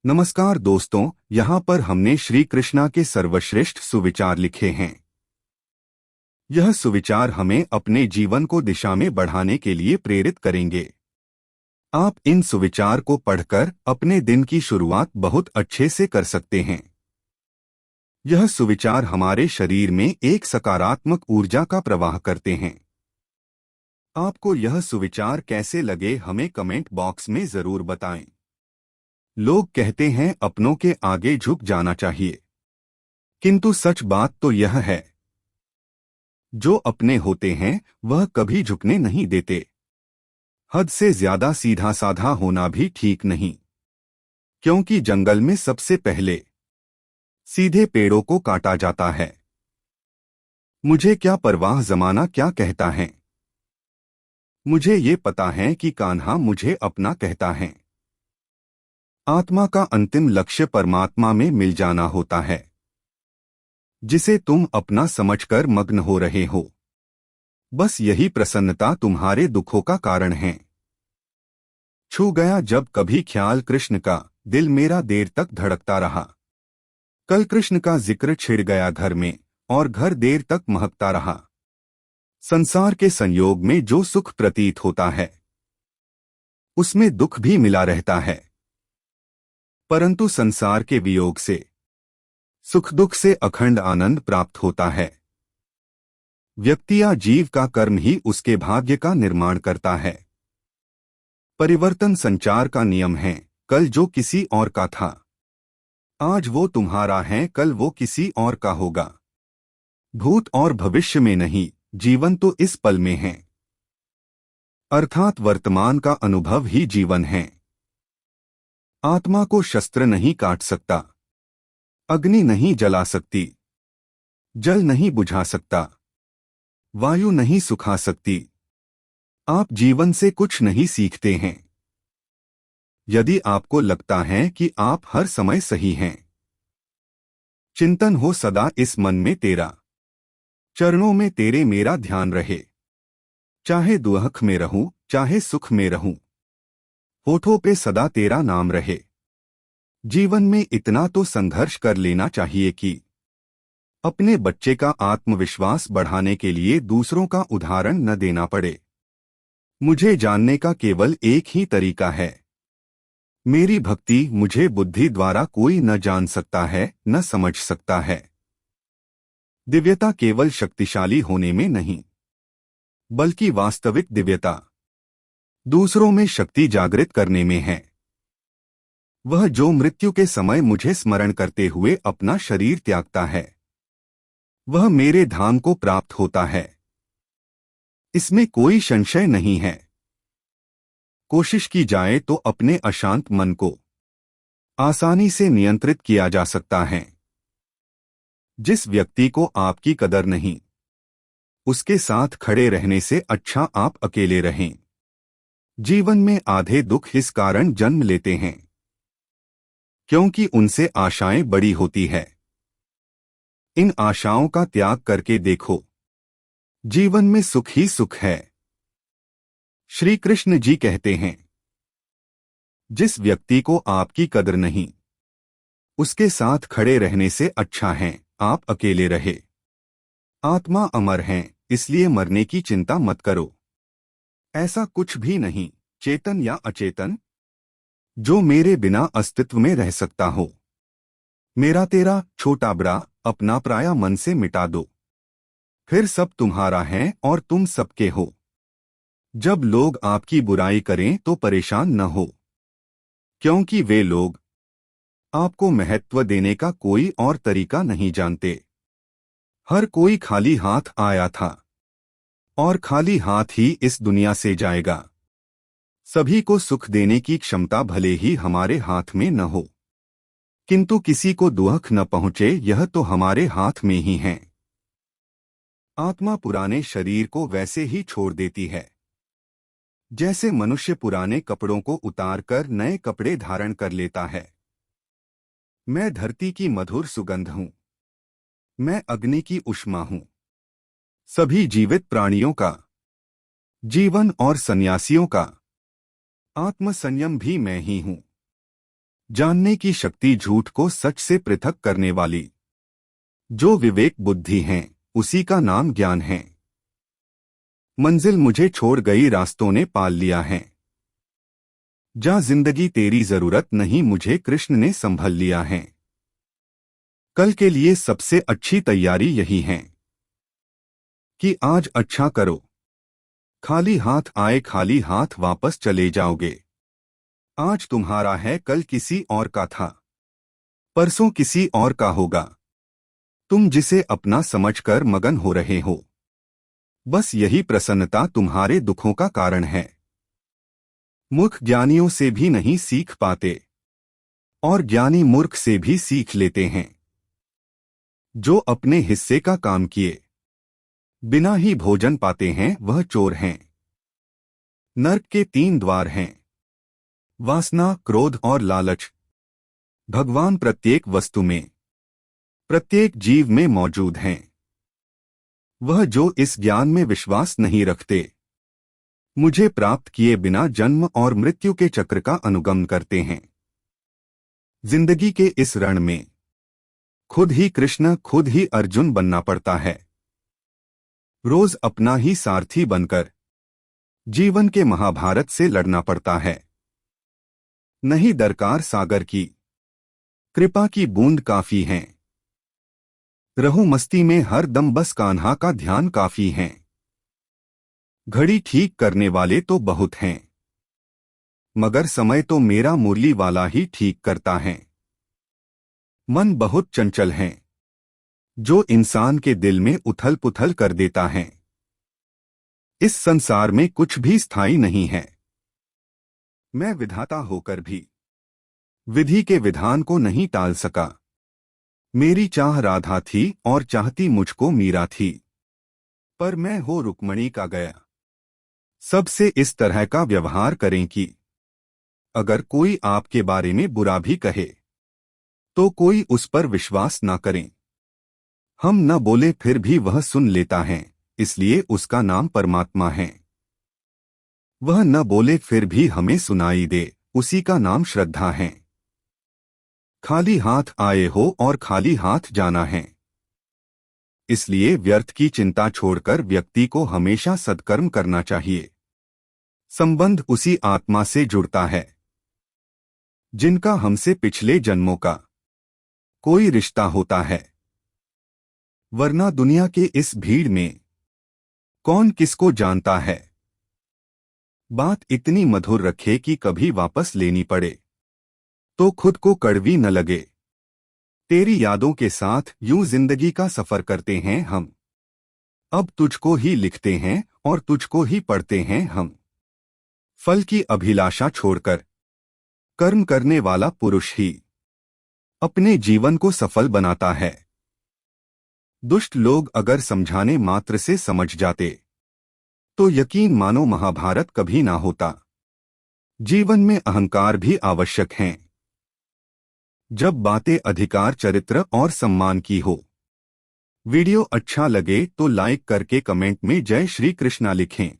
नमस्कार दोस्तों, यहाँ पर हमने श्री कृष्णा के सर्वश्रेष्ठ सुविचार लिखे हैं। यह सुविचार हमें अपने जीवन को दिशा में बढ़ाने के लिए प्रेरित करेंगे। आप इन सुविचार को पढ़कर अपने दिन की शुरुआत बहुत अच्छे से कर सकते हैं। यह सुविचार हमारे शरीर में एक सकारात्मक ऊर्जा का प्रवाह करते हैं। आपको यह सुविचार कैसे लगे हमें कमेंट बॉक्स में जरूर बताएं। लोग कहते हैं अपनों के आगे झुक जाना चाहिए, किंतु सच बात तो यह है, जो अपने होते हैं वह कभी झुकने नहीं देते। हद से ज्यादा सीधा साधा होना भी ठीक नहीं, क्योंकि जंगल में सबसे पहले सीधे पेड़ों को काटा जाता है। मुझे क्या परवाह जमाना क्या कहता है, मुझे ये पता है कि कान्हा मुझे अपना कहता है। आत्मा का अंतिम लक्ष्य परमात्मा में मिल जाना होता है, जिसे तुम अपना समझकर मग्न हो रहे हो। बस यही प्रसन्नता तुम्हारे दुखों का कारण है। छू गया जब कभी ख्याल कृष्ण का, दिल मेरा देर तक धड़कता रहा। कल कृष्ण का जिक्र छिड़ गया घर में, और घर देर तक महकता रहा। संसार के संयोग में जो सुख प्रतीत होता है, उसमें दुख भी मिला रहता है, परंतु संसार के वियोग से सुख दुख से अखंड आनंद प्राप्त होता है। व्यक्ति या जीव का कर्म ही उसके भाग्य का निर्माण करता है। परिवर्तन संचार का नियम है। कल जो किसी और का था, आज वो तुम्हारा है, कल वो किसी और का होगा। भूत और भविष्य में नहीं, जीवन तो इस पल में है। अर्थात वर्तमान का अनुभव ही जीवन है। आत्मा को शस्त्र नहीं काट सकता, अग्नि नहीं जला सकती, जल नहीं बुझा सकता, वायु नहीं सुखा सकती। आप जीवन से कुछ नहीं सीखते हैं। यदि आपको लगता है कि आप हर समय सही हैं, चिंतन हो सदा इस मन में तेरा, चरणों में तेरे मेरा ध्यान रहे। चाहे दुख में रहूं, चाहे सुख में रहूं, होठों पे सदा तेरा नाम रहे। जीवन में इतना तो संघर्ष कर लेना चाहिए कि अपने बच्चे का आत्मविश्वास बढ़ाने के लिए दूसरों का उदाहरण न देना पड़े। मुझे जानने का केवल एक ही तरीका है। मेरी भक्ति मुझे बुद्धि द्वारा कोई न जान सकता है, न समझ सकता है। दिव्यता केवल शक्तिशाली होने में नहीं, बल्कि वास्तविक दिव्यता दूसरों में शक्ति जागृत करने में है। वह जो मृत्यु के समय मुझे स्मरण करते हुए अपना शरीर त्यागता है, वह मेरे धाम को प्राप्त होता है। इसमें कोई संशय नहीं है। कोशिश की जाए तो अपने अशांत मन को आसानी से नियंत्रित किया जा सकता है। जिस व्यक्ति को आपकी कदर नहीं, उसके साथ खड़े रहने से अच्छा आप अकेले रहें। जीवन में आधे दुख इस कारण जन्म लेते हैं, क्योंकि उनसे आशाएं बड़ी होती है। इन आशाओं का त्याग करके देखो, जीवन में सुख ही सुख है। श्री कृष्ण जी कहते हैं, जिस व्यक्ति को आपकी कदर नहीं, उसके साथ खड़े रहने से अच्छा है आप अकेले रहे। आत्मा अमर है, इसलिए मरने की चिंता मत करो। ऐसा कुछ भी नहीं, चेतन या अचेतन, जो मेरे बिना अस्तित्व में रह सकता हो। मेरा तेरा, छोटा बड़ा, अपना पराया मन से मिटा दो, फिर सब तुम्हारा है और तुम सबके हो। जब लोग आपकी बुराई करें तो परेशान न हो, क्योंकि वे लोग आपको महत्व देने का कोई और तरीका नहीं जानते। हर कोई खाली हाथ आया था और खाली हाथ ही इस दुनिया से जाएगा। सभी को सुख देने की क्षमता भले ही हमारे हाथ में न हो, किंतु किसी को दुख न पहुंचे यह तो हमारे हाथ में ही है। आत्मा पुराने शरीर को वैसे ही छोड़ देती है, जैसे मनुष्य पुराने कपड़ों को उतारकर नए कपड़े धारण कर लेता है। मैं धरती की मधुर सुगंध हूं, मैं अग्नि की ऊष्मा हूं। सभी जीवित प्राणियों का जीवन और सन्यासियों का आत्म संयम भी मैं ही हूं। जानने की शक्ति झूठ को सच से पृथक करने वाली। जो विवेक बुद्धि हैं, उसी का नाम ज्ञान है। मंजिल मुझे छोड़ गई, रास्तों ने पाल लिया है। जा जिंदगी तेरी जरूरत नहीं, मुझे कृष्ण ने संभल लिया है। कल के लिए सबसे अच्छी तैयारी यही है कि आज अच्छा करो। खाली हाथ आए खाली हाथ वापस चले जाओगे। आज तुम्हारा है, कल किसी और का था, परसों किसी और का होगा। तुम जिसे अपना समझकर मगन हो रहे हो, बस यही प्रसन्नता तुम्हारे दुखों का कारण है। मूर्ख ज्ञानियों से भी नहीं सीख पाते, और ज्ञानी मूर्ख से भी सीख लेते हैं। जो अपने हिस्से का काम किए बिना ही भोजन पाते हैं, वह चोर हैं। नर्क के 3 द्वार हैं, वासना, क्रोध और लालच। भगवान प्रत्येक वस्तु में, प्रत्येक जीव में मौजूद हैं। वह जो इस ज्ञान में विश्वास नहीं रखते, मुझे प्राप्त किए बिना जन्म और मृत्यु के चक्र का अनुगमन करते हैं। जिंदगी के इस रण में खुद ही कृष्ण, खुद ही अर्जुन बनना पड़ता है। रोज अपना ही सारथी बनकर जीवन के महाभारत से लड़ना पड़ता है। नहीं दरकार सागर की, कृपा की बूंद काफी है। रहूं मस्ती में हर दम, बस कान्हा का ध्यान काफी है। घड़ी ठीक करने वाले तो बहुत हैं, मगर समय तो मेरा मुरली वाला ही ठीक करता है। मन बहुत चंचल है, जो इंसान के दिल में उथल पुथल कर देता है। इस संसार में कुछ भी स्थायी नहीं है। मैं विधाता होकर भी विधि के विधान को नहीं टाल सका। मेरी चाह राधा थी और चाहती मुझको मीरा थी, पर मैं हो रुक्मणी का गया। सबसे इस तरह का व्यवहार करें कि अगर कोई आपके बारे में बुरा भी कहे तो कोई उस पर विश्वास ना करें। हम न बोले फिर भी वह सुन लेता है, इसलिए उसका नाम परमात्मा है। वह न बोले फिर भी हमें सुनाई दे, उसी का नाम श्रद्धा है। खाली हाथ आए हो और खाली हाथ जाना है, इसलिए व्यर्थ की चिंता छोड़कर व्यक्ति को हमेशा सत्कर्म करना चाहिए। संबंध उसी आत्मा से जुड़ता है जिनका हमसे पिछले जन्मों का कोई रिश्ता होता है, वरना दुनिया के इस भीड़ में कौन किसको जानता है। बात इतनी मधुर रखे कि कभी वापस लेनी पड़े तो खुद को कड़वी न लगे। तेरी यादों के साथ यूं जिंदगी का सफर करते हैं हम। अब तुझको ही लिखते हैं और तुझको ही पढ़ते हैं हम। फल की अभिलाषा छोड़कर कर्म करने वाला पुरुष ही अपने जीवन को सफल बनाता है। दुष्ट लोग अगर समझाने मात्र से समझ जाते तो यकीन मानो महाभारत कभी ना होता। जीवन में अहंकार भी आवश्यक है, जब बातें अधिकार, चरित्र और सम्मान की हो। वीडियो अच्छा लगे तो लाइक करके कमेंट में जय श्री कृष्णा लिखें।